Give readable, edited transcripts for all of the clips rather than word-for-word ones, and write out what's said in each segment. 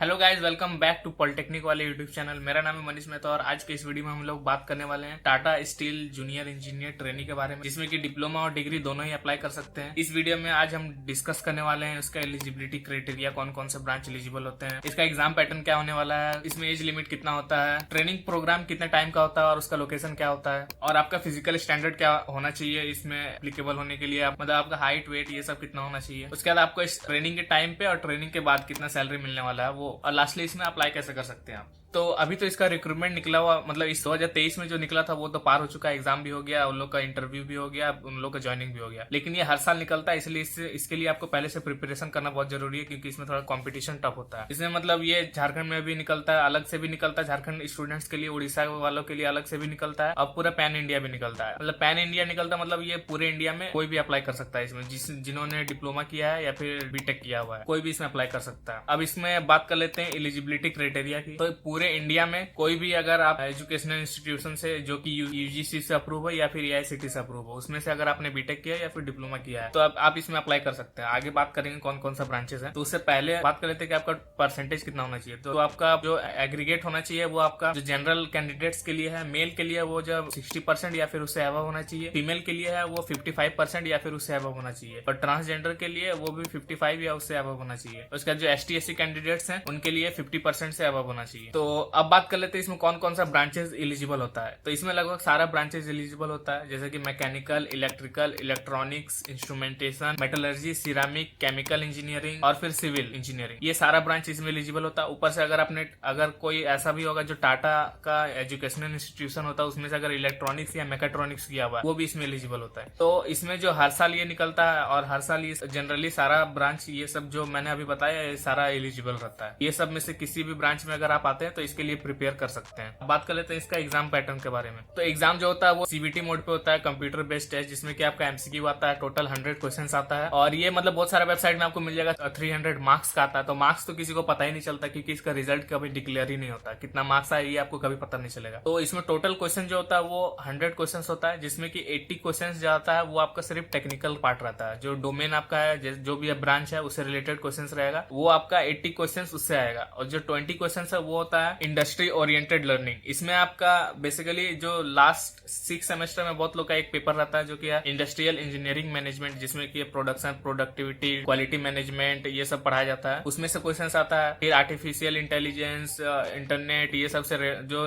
Hello guys, welcome back to polytechnic वाले YouTube channel. मेरा नाम है मनीष मेहता और आज के इस वीडियो में हम लोग बात करने वाले हैं Tata steel junior engineer trainee के बारे में, जिसमें कि डिप्लोमा और डिग्री दोनों ही अप्लाई कर सकते हैं। इस वीडियो में आज हम डिस्कस करने वाले हैं उसका एलिजिबिलिटी क्राइटेरिया, कौन कौन से ब्रांच एलिजिबल होते हैं, इसका एग्जाम पैटर्न क्या होने वाला है, इसमें एज लिमिट कितना होता है, ट्रेनिंग प्रोग्राम कितने टाइम का होता है और उसका लोकेशन क्या होता है, और आपका फिजिकल स्टैंडर्ड क्या होना चाहिए इसमें एप्लीकेबल होने के लिए, मतलब आपका हाइट वेट ये सब कितना होना चाहिए। उसके बाद आपको इस ट्रेनिंग के टाइम पे और ट्रेनिंग के बाद कितना सैलरी मिलने वाला है वो, और लास्टली इसमें अप्लाई कैसे कर सकते हैं आप। तो अभी तो इसका रिक्रूटमेंट निकला हुआ, मतलब इस 2023 में जो निकला था वो तो पार हो चुका है, एग्जाम भी हो गया, उन लोग का इंटरव्यू भी हो गया, उन लोग का ज्वाइनिंग भी हो गया। लेकिन ये हर साल निकलता है, इसलिए इसके लिए आपको पहले से प्रिपरेशन करना बहुत जरूरी है, क्योंकि इसमें थोड़ा कंपटीशन टफ होता है। इसमें मतलब ये झारखंड में भी निकलता है, अलग से भी निकलता है, झारखंड स्टूडेंट्स के लिए, उड़ीसा वालों के लिए अलग से भी निकलता है, और पूरा पैन इंडिया भी निकलता है। मतलब पैन इंडिया निकलता है, मतलब ये पूरे इंडिया में कोई भी अप्लाई कर सकता है इसमें, जिन्होंने डिप्लोमा किया है या फिर बीटेक किया हुआ है, कोई भी इसमें अप्लाई कर सकता है। अब इसमें बात कर लेते हैं एलिजिबिलिटी क्राइटेरिया की। तो पूरे इंडिया में कोई भी अगर आप एजुकेशनल इंस्टीट्यूशन से जो कि यूजीसी से अप्रूव हो या फिर एआईसीटी से अप्रूव हो, उसमें से अगर आपने बीटेक किया या फिर डिप्लोमा किया है तो आप इसमें अप्लाई कर सकते हैं। आगे बात करेंगे कौन कौन सा ब्रांचेस है। तो उससे पहले बात कर लेते हैं कि आपका परसेंटेज कितना होना चाहिए। तो आपका जो एग्रीगेट होना चाहिए वो आपका जो जनरल कैंडिडेट्स के लिए है, मेल के लिए वो जब 60% या फिर उससे अबव होना चाहिए, फीमेल के लिए है वो 55% या फिर उससे अबव होना चाहिए, और ट्रांसजेंडर के लिए वो भी 55 या उससे अबव होना चाहिए। उसके बाद जो एसटी एससी कैंडिडेट्स हैं उनके लिए 50% से अबव होना चाहिए। तो अब बात कर लेते हैं इसमें कौन कौन सा ब्रांचेस एलिजिबल होता है। तो इसमें लगभग सारा ब्रांचेस एलिजिबल होता है, जैसे कि mechanical, electrical, electronics, instrumentation, metallurgy, ceramic, chemical engineering और फिर सिविल इंजीनियरिंग, ये सारा ब्रांच इसमें एलिजिबल होता है। ऊपर से अगर कोई ऐसा भी होगा जो टाटा का एजुकेशनल इंस्टीट्यूशन होता है उसमें से अगर इलेक्ट्रॉनिक्स या मैकेट्रॉनिक्स किया हुआ है वो भी इसमें एलिजिबल होता है। तो इसमें जो हर साल ये निकलता है और हर साल ये जनरली सारा ब्रांच, ये सब जो मैंने अभी बताया, ये सारा एलिजिबल रहता है। ये सब में से किसी भी ब्रांच में अगर आप आते हैं तो इसके लिए प्रिपेयर कर सकते हैं। बात कर लेते हैं इसका एग्जाम पैटर्न के बारे में। तो एग्जाम जो होता है वो सीबीटी मोड पे होता है, कंप्यूटर बेस्ड टेस्ट, जिसमें कि आपका एमसीक्यू आता है, टोटल 100 क्वेश्चंस आता है, और ये मतलब बहुत सारे वेबसाइट में आपको मिल जाएगा 300 मार्क्स का आता है। तो मार्क्स तो किसी को पता ही नहीं चलता, क्योंकि इसका रिजल्ट कभी डिक्लेयर ही नहीं होता, कितना मार्क्स आया ये आपको कभी पता नहीं चलेगा। तो इसमें टोटल क्वेश्चन जो होता है वो 100 क्वेश्चन होता है, जिसमें कि 80 क्वेश्चन जो आता है वो आपका सिर्फ टेक्निकल पार्ट रहता है। जो डोमेन आपका है, जो भी ब्रांच है उससे रिलेटेड क्वेश्चन रहेगा, वो आपका 80 क्वेश्चन उससे आएगा। और जो 20 क्वेश्चन है वो होता है इंडस्ट्री ओरिएंटेड लर्निंग। इसमें आपका बेसिकली जो लास्ट 6 सेमेस्टर में बहुत लोग का एक पेपर रहता है जो कि है इंडस्ट्रियल इंजीनियरिंग मैनेजमेंट, जिसमें कि प्रोडक्शन, प्रोडक्टिविटी, क्वालिटी मैनेजमेंट, ये सब पढ़ाया जाता है। उसमें से क्वेश्चन आता है। फिर आर्टिफिशियल इंटेलिजेंस, इंटरनेट, ये सब से जो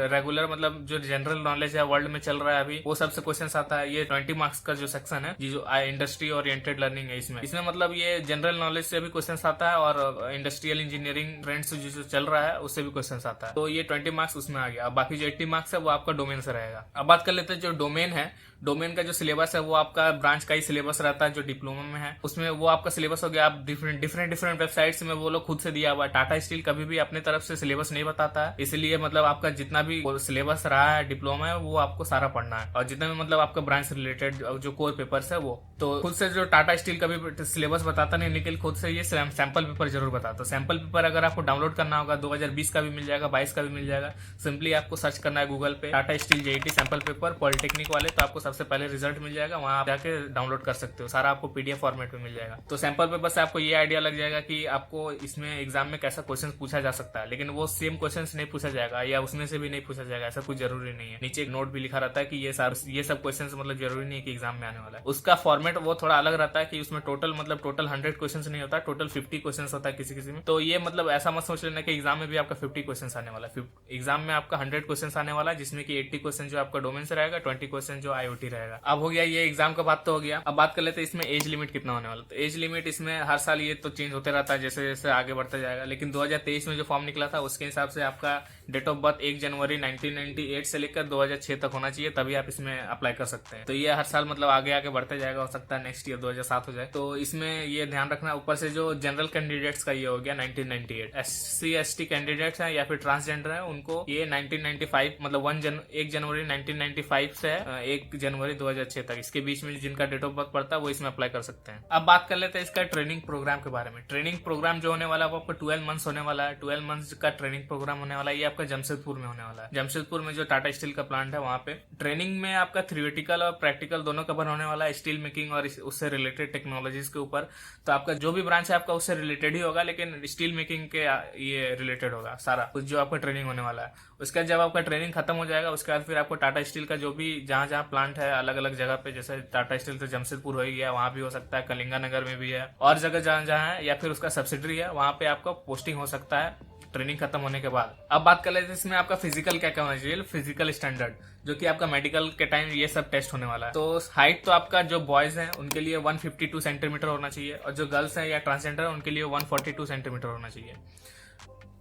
रेगुलर मतलब जो जनरल नॉलेज है वर्ल्ड में चल रहा है अभी, वो सबसे क्वेश्चन आता है। ये 20 मार्क्स का जो सेक्शन है, जो इंडस्ट्री ओरिएंटेड लर्निंग है, इसमें मतलब ये जनरल नॉलेज से भी क्वेश्चन आता है और इंडस्ट्रियल इंजीनियरिंग ट्रेंड्स जो चल रहा है उससे भी क्वेश्चन आता है। तो ये 20 मार्क्स उसमें आ गया। अब बाकी जो 80 मार्क्स है वो आपका डोमेन से रहेगा। अब बात कर लेते हैं जो डोमेन है। डोमेन का जो सिलेबस है वो आपका ब्रांच का ही सिलेबस रहता है जो डिप्लोमा में है, उसमें वो आपका सिलेबस हो गया। आप डिफरेंट वेबसाइट्स में वो लोग खुद से दिया हुआ है। टाटा स्टील कभी भी अपने तरफ से सिलेबस नहीं बताता है, इसलिए मतलब आपका जितना भी सिलेबस रहा है डिप्लोमा है वो आपको सारा पढ़ना है, और जितना भी मतलब आपका ब्रांच से रिलेटेड जो कोर पेपर्स है वो, तो खुद से जो टाटा स्टील कभी सिलेबस बताता नहीं, लेकिन खुद से ये सैंपल पेपर जरूर बताता। सैंपल पेपर अगर आपको डाउनलोड करना होगा 2020 का भी मिल जाएगा, 22 का भी मिल जाएगा। सिंपली आपको सर्च करना है गूगल पे Tata steel JET sample paper polytechnic वाले, तो आपको सबसे पहले रिजल्ट मिल जाएगा, वहां आप जाके डाउनलोड कर सकते हो, सारा आपको पीडीएफ फॉर्मेट में मिल जाएगा। तो सैंपल पेपर से आपको ये आइडिया लग जाएगा कि आपको इसमें एग्जाम में कैसा क्वेश्चन पूछा जा सकता है। लेकिन वो सेम क्वेश्चन नहीं पूछा जाएगा या उसमें से भी नहीं पूछा जाएगा, ऐसा कुछ जरूरी नहीं है। नीचे एक नोट भी लिखा रहता है कि ये सब क्वेश्चन मतलब जरूरी नहीं है कि एग्जाम में आने वाला है। उसका फॉर्मेट वो थोड़ा अलग रहता है कि उसमें टोटल 100 क्वेश्चन नहीं होता, टोटल 50 क्वेश्चन होता है किसी में। तो ये मतलब ऐसा मत सोच लेना कि एग्जाम में भी आपका 50 क्वेश्चन आने वाला है। एग्जाम में आपका 100 क्वेश्चन आने वाला है, जिसमें कि 80 क्वेश्चन जो आपका डोमेन से रहेगा, 20 क्वेश्चन जो आईओटी रहेगा। अब हो गया ये एग्जाम का बात तो हो गया। अब बात कर लेते हैं इसमें एज लिमिट कितना होने वाला। तो एज लिमिट इसमें हर साल ये तो चेंज होते रहता है जैसे जैसे आगे बढ़ता जाएगा, लेकिन 2023 में जो फॉर्म निकला था उसके हिसाब से आपका डेट ऑफ बर्थ 1 जनवरी 1998 से लेकर 2006 तक होना चाहिए, तभी आप इसमें अप्लाई कर सकते हैं। तो ये हर साल मतलब आगे आगे बढ़ते जाएगा, हो सकता है नेक्स्ट ईयर 2007 हो जाए। तो इसमें ये ध्यान रखना। ऊपर से जो जनरल कैंडिडेट्स का ये हो गया 1998, SC ST कैंडिडेट्स सेक्स है या फिर ट्रांसजेंडर है उनको ये 1995 मतलब 1 जनवरी 1995 से 1 जनवरी 2006 तक इसके बीच में जिनका डेट ऑफ बर्थ पड़ता है वो इसमें अप्लाई कर सकते हैं। अब बात कर लेते हैं इसका ट्रेनिंग प्रोग्राम के बारे में। ट्रेनिंग प्रोग्राम जो होने वाला है वो आपका 12 मंथ्स होने वाला है। 12 मंथ्स का ट्रेनिंग प्रोग्राम होने वाला है। ये आपका जमशेदपुर में होने वाला है। जमशेदपुर में जो टाटा स्टील का प्लांट है वहाँ पे ट्रेनिंग में आपका थ्योरेटिकल और प्रैक्टिकल दोनों कवर होने वाला है, स्टील मेकिंग और उससे रिलेटेड टेक्नोलॉजीज के ऊपर। तो आपका जो भी ब्रांच है आपका उससे रिलेटेड ही होगा, लेकिन स्टील मेकिंग के ये रिलेटेड होगा सारा कुछ जो आपका ट्रेनिंग होने वाला है। उसके बाद जब आपका ट्रेनिंग खत्म हो जाएगा उसके बाद फिर आपको टाटा स्टील का जो भी जहाँ जहाँ प्लांट है अलग अलग जगह पे, जैसे टाटा स्टील तो जमशेदपुर हो गया, वहाँ भी हो सकता है, कलिंगा नगर में भी है और जगह जहाँ जहाँ है, या फिर उसका सब्सिडरी है वहाँ पे आपका पोस्टिंग हो सकता है ट्रेनिंग खत्म होने के बाद। अब बात कर लेते हैं इसमें आपका फिजिकल क्या क्या होना चाहिए। फिजिकल स्टैंडर्ड जो कि आपका मेडिकल के टाइम ये सब टेस्ट होने वाला है। तो हाइट तो आपका जो बॉयज हैं उनके लिए 152 सेंटीमीटर होना चाहिए और जो गर्ल्स हैं या ट्रांसजेंडर है उनके लिए 142 सेंटीमीटर होना चाहिए।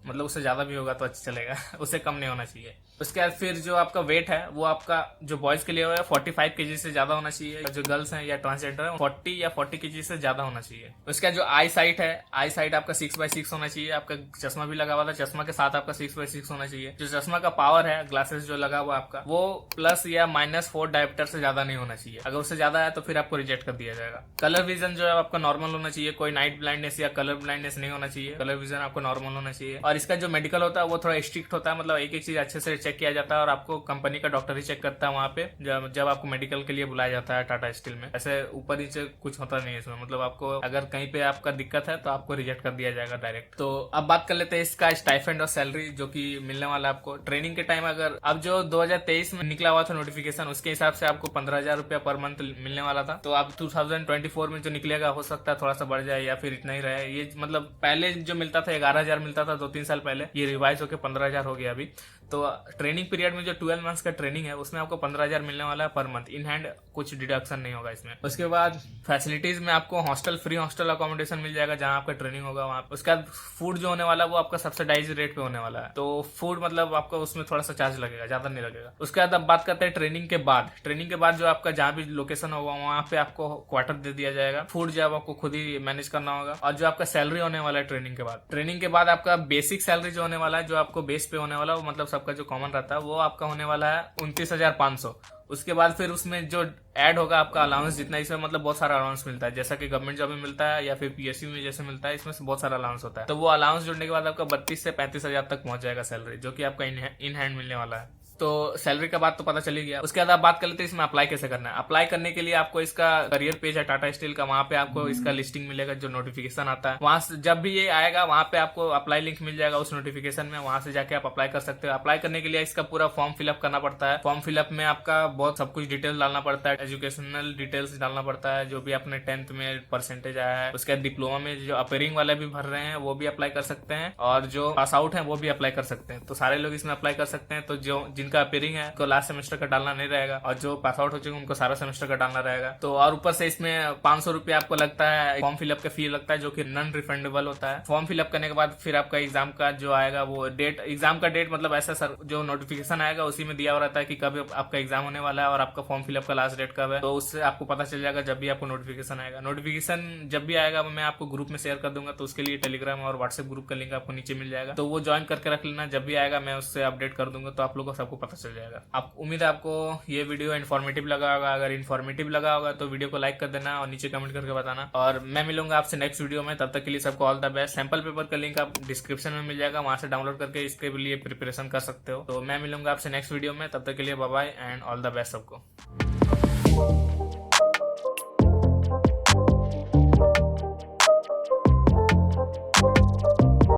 मतलब उससे ज्यादा भी होगा तो अच्छा चलेगा, उससे कम नहीं होना चाहिए। उसके बाद फिर जो आपका वेट है वो आपका जो बॉयज के लिए है 45 केजी से ज्यादा होना चाहिए, जो गर्ल्स हैं या ट्रांसजेंडर है 40 या 40 केजी से ज्यादा होना चाहिए। उसके बाद जो आई साइट है, आई साइट आपका 6/6 होना चाहिए। आपका चश्मा भी लगा हुआ था, चश्मा के साथ आपका 6/6 होना चाहिए। जो चश्मा का पावर है, ग्लासेस जो लगा हुआ आपका, वो प्लस या -4 डायोप्टर से ज्यादा नहीं होना चाहिए। अगर उससे ज्यादा है तो फिर आपको रिजेक्ट कर दिया जाएगा। कलर विजन जो है आपका नॉर्मल होना चाहिए, कोई नाइट ब्लाइंडनेस या कलर ब्लाइंडनेस नहीं होना चाहिए। कलर विजन आपको नॉर्मल होना चाहिए। और इसका जो मेडिकल होता है वो थोड़ा स्ट्रिक्ट होता है, मतलब एक एक चीज अच्छे से चेक किया जाता है और आपको कंपनी का डॉक्टर ही चेक करता है वहाँ पे जब आपको मेडिकल के लिए बुलाया जाता है टाटा स्टील में। ऐसे ऊपर नीचे कुछ होता नहीं है इसमें, मतलब आपको अगर कहीं पे आपका दिक्कत है तो आपको रिजेक्ट कर दिया जाएगा डायरेक्ट। तो अब बात कर लेते हैं इसका स्टाइफेंड और सैलरी जो कि मिलने वाला है आपको ट्रेनिंग के टाइम। अगर अब जो 2023 में निकला हुआ था नोटिफिकेशन उसके हिसाब से आपको 15,000 रुपया पर मंथ मिलने वाला था। तो अब 2024 में जो निकलेगा हो सकता है थोड़ा सा बढ़ जाए या फिर इतना ही रहे। ये मतलब पहले जो मिलता था 11,000 मिलता था 2-3 साल पहले, ये रिवाइज होकर 15,000 हो गया अभी। तो ट्रेनिंग पीरियड में जो 12 मंथ्स का ट्रेनिंग है उसमें आपको 15,000 मिलने वाला है पर मंथ। इन हैंड कुछ डिडक्शन नहीं होगा इसमें। उसके बाद फैसिलिटीज में आपको हॉस्टल फ्री हॉस्टल अकोमोडेशन मिल जाएगा जहां आपका ट्रेनिंग होगा वहां। उसके बाद फूड जो होने वाला है वो आपका सब्सिडाइज रेट पे होने वाला है। तो फूड मतलब आपको उसमें थोड़ा सा चार्ज लगेगा, ज्यादा नहीं लगेगा। उसके बाद अब बात करते हैं ट्रेनिंग के बाद। ट्रेनिंग के बाद जो आपका जहाँ भी लोकेशन होगा वहां पे आपको क्वार्टर दे दिया जाएगा। फूड जो आपको खुद ही मैनेज करना होगा। और जो आपका सैलरी होने वाला है ट्रेनिंग के बाद, ट्रेनिंग के बाद आपका बेसिक सैलरी जो होने वाला है, जो आपको बेस पे होने वाला है, वो मतलब सबका जो कॉमन रहता है वो आपका होने वाला है 29,500। उसके बाद फिर उसमें जो ऐड होगा आपका अलाउंस जितना, इसमें मतलब बहुत सारा अलाउंस मिलता है, जैसा कि गवर्नमेंट जॉब में मिलता है या फिर पीएसयू में जैसे मिलता है, इसमें से बहुत सारा अलाउंस होता है। तो वो अलाउंस जुड़ने के बाद आपका 32 से 35,000 तक पहुंच जाएगा सैलरी, जो कि आपका इन हैंड मिलने वाला है। तो सैलरी का बात तो पता चली गया। उसके बाद आप बात कर लेते हैं इसमें अप्लाई कैसे करना है। अप्लाई करने के लिए आपको इसका करियर पेज है टाटा स्टील का, वहां पे आपको इसका लिस्टिंग मिलेगा, जो नोटिफिकेशन आता है वहां से जब भी ये आएगा वहां पे आपको अप्लाई लिंक मिल जाएगा उस नोटिफिकेशन में। वहां से जाके आप अप्लाई कर सकते हो। अप्लाई करने के लिए इसका पूरा फॉर्म फिलअप करना पड़ता है। फॉर्म फिलअप में आपका बहुत सब कुछ डिटेल डालना पड़ता है, एजुकेशनल डिटेल्स डालना पड़ता है, जो भी अपने 10th में परसेंटेज आया है। उसके बाद डिप्लोमा में जो अपेयरिंग वाले भी भर रहे हैं वो भी अप्लाई कर सकते हैं, और जो पास आउट है वो भी अप्लाई कर सकते हैं। तो सारे लोग इसमें अप्लाई कर सकते हैं। तो जो जिनका अपेयरिंग है लास्ट सेमेस्टर का डालना नहीं रहेगा, और जो पास आउट हो चुके उनको सारा सेमेस्टर का डालना रहेगा। तो और ऊपर से इसमें 500 रुपया आपको लगता है फॉर्म फिलअप का फी लगता है, जो कि नॉन रिफंडेबल होता है। फॉर्म फिलअप करने के बाद फिर आपका एग्जाम का जो आएगा वो डेट, एग्जाम का डेट मतलब ऐसा सर जो नोटिफिकेशन आएगा उसी में दिया हुआ रहता है कि कब आपका एग्जाम होने वाला है और आपका फॉर्म फिलअप का लास्ट डेट कब है। तो उससे आपको पता चल जाएगा जब भी आपको नोटिफिकेशन आएगा। नोटिफिकेशन जब भी आएगा मैं आपको ग्रुप में शेयर कर दूंगा, तो उसके लिए टेलीग्राम और व्हाट्सएप ग्रुप का लिंक आपको नीचे मिल जाएगा। तो वो ज्वाइन करके रख लेना, जब भी आएगा मैं उससे अपडेट कर दूंगा, तो आप लोगों को सबको पता चल जाएगा। आप उम्मीद है आपको ये वीडियो इन्फॉर्मेटिव लगा होगा। अगर इन्फॉर्मेटिव लगा होगा तो वीडियो को लाइक कर देना और नीचे कमेंट करके बताना। और मैं मिलूंगा आपसे नेक्स्ट वीडियो में, तब तक के लिए सबको all the best. Sample paper का लिंक आप डिस्क्रिप्शन में मिल जाएगा, वहां से डाउनलोड करके इसके लिए प्रिपरेशन कर सकते हो। तो मैं मिलूंगा आपसे नेक्स्ट वीडियो में, तब तक के लिए bye bye and all the best सबको।